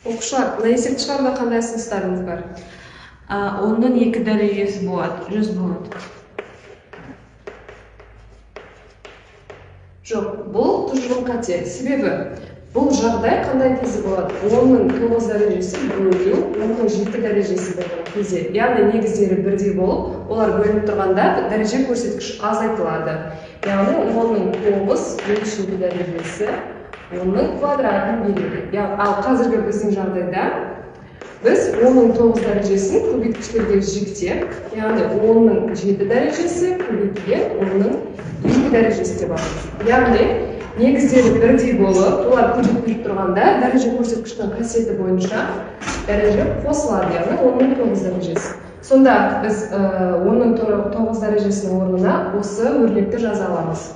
Оқушылар, мына есепті шығаруда қандай ұсыныстарыңыз бар? 10-ның 2 дәрежесі болады, 100 болады. Жоқ, бұл тұжырым қате. Себебі бұл жағдай қандай кезде болады? 10-ның 9 дәрежесі бөлу 10-ның 7 дәрежесі болған кезде. Яғни негіздері бірдей болып, олар бөлініп тұрғанда дәреже көрсеткіш азайтылады. Яғни 10-ның 9 бөлу 7 дәрежесі 10-ның квадратын береді. Ал қазіргі біздің жағдайда біз 10-ның 9 дәрежесін көбейткіштерге жіктеп, яғни 10-ның 7 дәрежесі көбейтілген 10-ның 2 дәрежесі деп аламыз. Яғни негіздері бірдей болып, олар көбейтіліп тұрғанда дәреже көрсеткіштің қасиеті бойынша дәреже қосылады, яғни 10-ның 9 дәрежесі. Сонда біз 10-ның 9 дәрежесінің орнына осы өрнекті жаза аламыз.